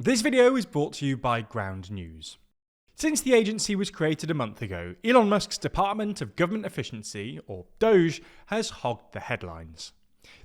This video is brought to you by Ground News. Since the agency was created a month ago, Elon Musk's Department of Government Efficiency, or DOGE, has hogged the headlines.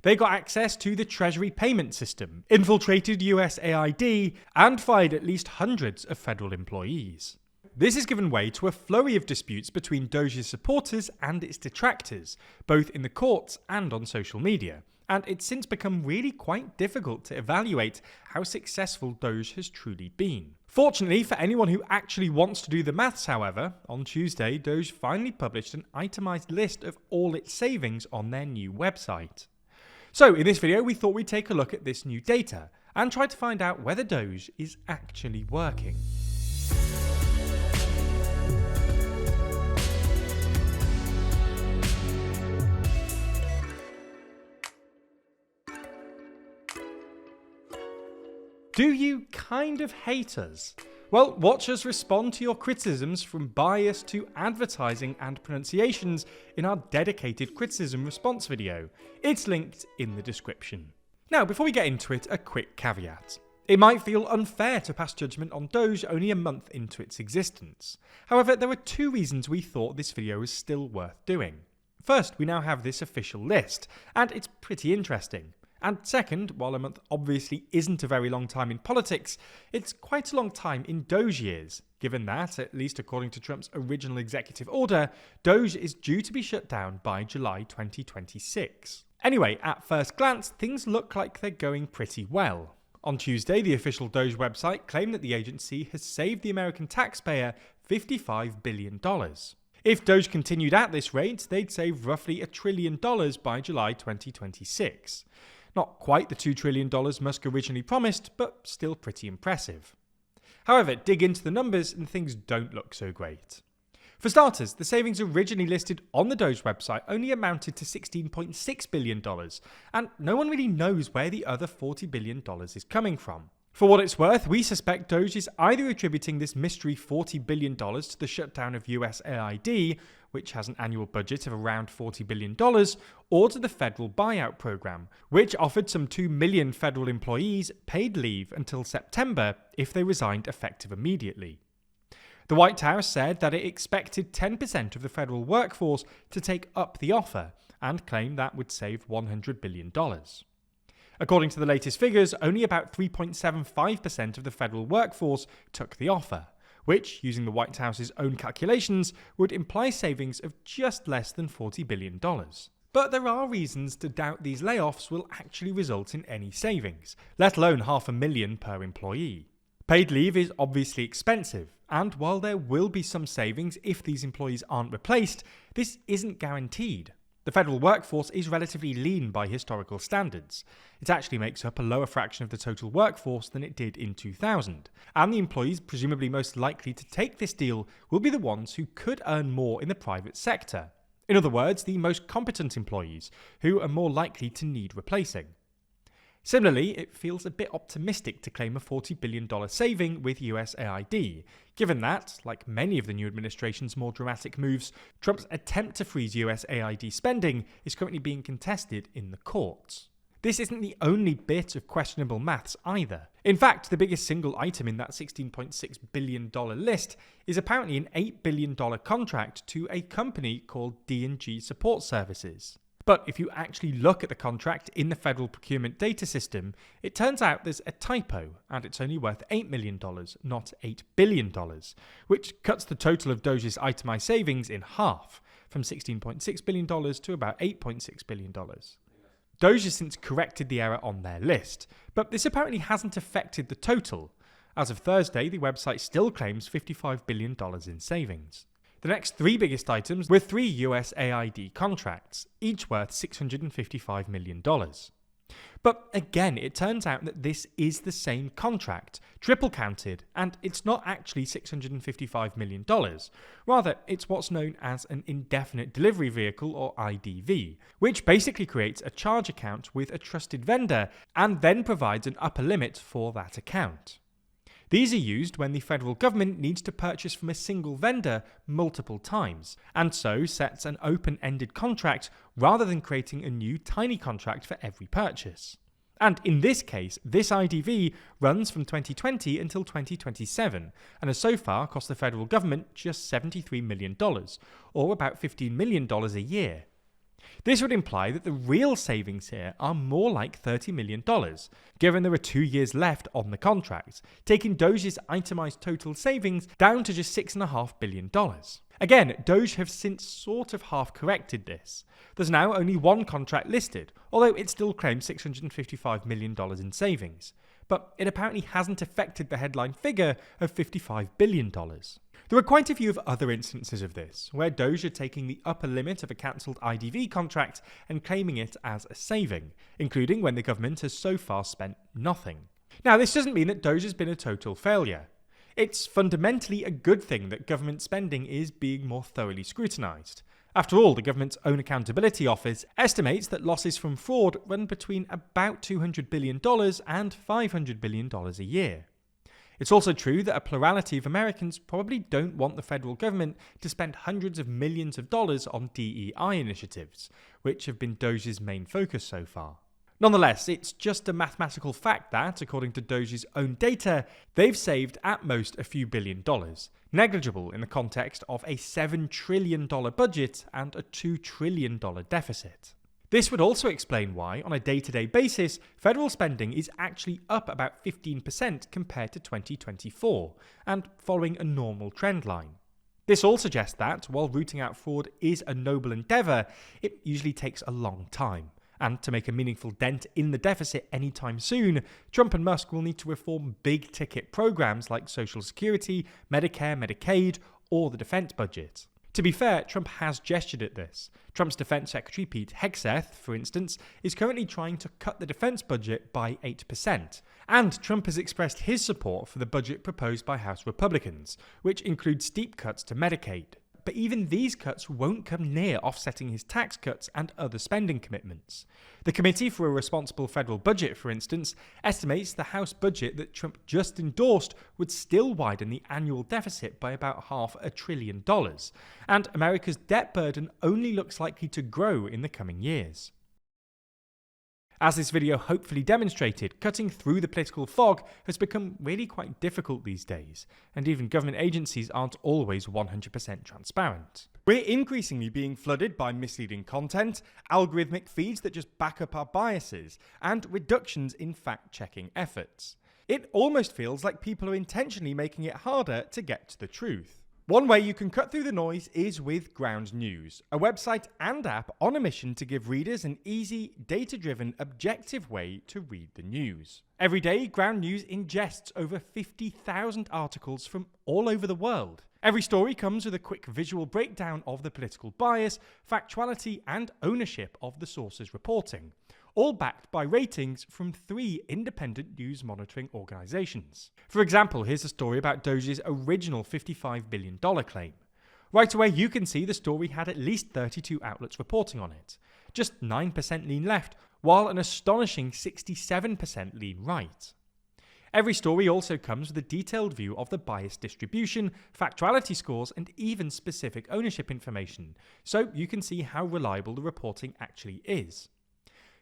They got access to the Treasury payment system, infiltrated USAID, and fired at least hundreds of federal employees. This has given way to a flurry of disputes between DOGE's supporters and its detractors, both in the courts and on social media. And it's since become really quite difficult to evaluate how successful DOGE has truly been. Fortunately for anyone who actually wants to do the maths, however, on Tuesday, DOGE finally published an itemised list of all its savings on their new website. So in this video, we thought we'd take a look at this new data and try to find out whether DOGE is actually working. Do you kind of hate us? Well, watch us respond to your criticisms from bias to advertising and pronunciations in our dedicated criticism response video. It's linked in the description. Now, before we get into it, a quick caveat. It might feel unfair to pass judgment on DOGE only a month into its existence. However, there were two reasons we thought this video was still worth doing. First, we now have this official list, and it's pretty interesting. And second, while a month obviously isn't a very long time in politics, it's quite a long time in DOGE years, given that, at least according to Trump's original executive order, DOGE is due to be shut down by July 2026. Anyway, at first glance, things look like they're going pretty well. On Tuesday, the official DOGE website claimed that the agency has saved the American taxpayer $55 billion. If DOGE continued at this rate, they'd save roughly $1 trillion by July 2026. Not quite the $2 trillion Musk originally promised, but still pretty impressive. However, dig into the numbers and things don't look so great. For starters, the savings originally listed on the DOGE website only amounted to $16.6 billion, and no one really knows where the other $40 billion is coming from. For what it's worth, we suspect DOGE is either attributing this mystery $40 billion to the shutdown of USAID, which has an annual budget of around $40 billion, or to the federal buyout program, which offered some 2 million federal employees paid leave until September if they resigned effective immediately. The White House said that it expected 10% of the federal workforce to take up the offer and claimed that would save $100 billion. According to the latest figures, only about 3.75% of the federal workforce took the offer, which, using the White House's own calculations, would imply savings of just less than $40 billion. But there are reasons to doubt these layoffs will actually result in any savings, let alone $500,000 per employee. Paid leave is obviously expensive, and while there will be some savings if these employees aren't replaced, this isn't guaranteed. The federal workforce is relatively lean by historical standards. It actually makes up a lower fraction of the total workforce than it did in 2000, and the employees presumably most likely to take this deal will be the ones who could earn more in the private sector. In other words, the most competent employees, who are more likely to need replacing. Similarly, it feels a bit optimistic to claim a $40 billion saving with USAID, given that, like many of the new administration's more dramatic moves, Trump's attempt to freeze USAID spending is currently being contested in the courts. This isn't the only bit of questionable maths either. In fact, the biggest single item in that $16.6 billion list is apparently an $8 billion contract to a company called D&G Support Services. But if you actually look at the contract in the federal procurement data system, it turns out there's a typo, and it's only worth $8 million, not $8 billion, which cuts the total of DOGE's itemized savings in half, from $16.6 billion to about $8.6 billion. DOGE has since corrected the error on their list, but this apparently hasn't affected the total. As of Thursday, the website still claims $55 billion in savings. The next three biggest items were 3 USAID contracts, each worth $655 million. But again, it turns out that this is the same contract, triple counted, and it's not actually $655 million. Rather, it's what's known as an indefinite delivery vehicle, or IDV, which basically creates a charge account with a trusted vendor and then provides an upper limit for that account. These are used when the federal government needs to purchase from a single vendor multiple times, and so sets an open-ended contract rather than creating a new tiny contract for every purchase. And in this case, this IDV runs from 2020 until 2027 and has so far cost the federal government just $73 million, or about $15 million a year. This would imply that the real savings here are more like $30 million, given there are 2 years left on the contract, taking Doge's itemised total savings down to just $6.5 billion. Again, Doge have since sort of half corrected this. There's now only one contract listed, although it still claims $655 million in savings. But it apparently hasn't affected the headline figure of $55 billion. There are quite a few of other instances of this, where Doge are taking the upper limit of a cancelled IDV contract and claiming it as a saving, including when the government has so far spent nothing. Now, this doesn't mean that Doge has been a total failure. It's fundamentally a good thing that government spending is being more thoroughly scrutinised. After all, the government's own accountability office estimates that losses from fraud run between about $200 billion and $500 billion a year. It's also true that a plurality of Americans probably don't want the federal government to spend hundreds of millions of dollars on DEI initiatives, which have been Doge's main focus so far. Nonetheless, it's just a mathematical fact that, according to Doge's own data, they've saved at most a few $billion, negligible in the context of a $7 trillion budget and a $2 trillion deficit. This would also explain why, on a day-to-day basis, federal spending is actually up about 15% compared to 2024, and following a normal trend line. This all suggests that, while rooting out fraud is a noble endeavour, it usually takes a long time. And to make a meaningful dent in the deficit anytime soon, Trump and Musk will need to reform big-ticket programs like Social Security, Medicare, Medicaid, or the defense budget. To be fair, Trump has gestured at this. Trump's Defense Secretary Pete Hegseth, for instance, is currently trying to cut the defense budget by 8%. And Trump has expressed his support for the budget proposed by House Republicans, which includes steep cuts to Medicaid. But even these cuts won't come near offsetting his tax cuts and other spending commitments. The Committee for a Responsible Federal Budget, for instance, estimates the House budget that Trump just endorsed would still widen the annual deficit by about $500 billion, and America's debt burden only looks likely to grow in the coming years. As this video hopefully demonstrated, cutting through the political fog has become really quite difficult these days, and even government agencies aren't always 100% transparent. We're increasingly being flooded by misleading content, algorithmic feeds that just back up our biases, and reductions in fact-checking efforts. It almost feels like people are intentionally making it harder to get to the truth. One way you can cut through the noise is with Ground News, a website and app on a mission to give readers an easy, data-driven, objective way to read the news. Every day, Ground News ingests over 50,000 articles from all over the world. Every story comes with a quick visual breakdown of the political bias, factuality, and ownership of the source's reporting, all backed by ratings from 3 independent news monitoring organisations. For example, here's a story about Doge's original $55 billion claim. Right away, you can see the story had at least 32 outlets reporting on it. Just 9% lean left, while an astonishing 67% lean right. Every story also comes with a detailed view of the bias distribution, factuality scores, and even specific ownership information, so you can see how reliable the reporting actually is.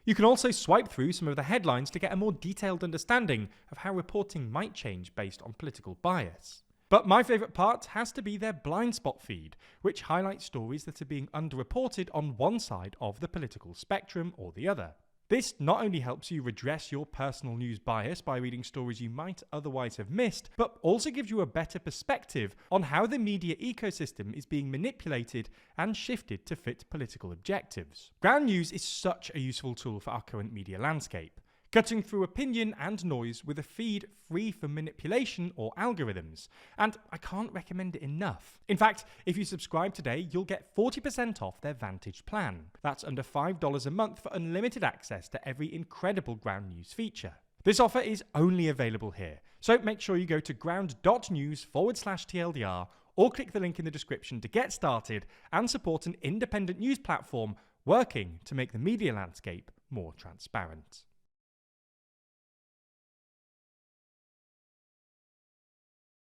You can also swipe through some of the headlines to get a more detailed understanding of how reporting might change based on political bias. But my favourite part has to be their blind spot feed, which highlights stories that are being underreported on one side of the political spectrum or the other. This not only helps you redress your personal news bias by reading stories you might otherwise have missed, but also gives you a better perspective on how the media ecosystem is being manipulated and shifted to fit political objectives. Ground News is such a useful tool for our current media landscape, cutting through opinion and noise with a feed free from manipulation or algorithms, and I can't recommend it enough. In fact, if you subscribe today, you'll get 40% off their Vantage plan. That's under $5 a month for unlimited access to every incredible Ground News feature. This offer is only available here, so make sure you go to ground.news/TLDR or click the link in the description to get started and support an independent news platform working to make the media landscape more transparent.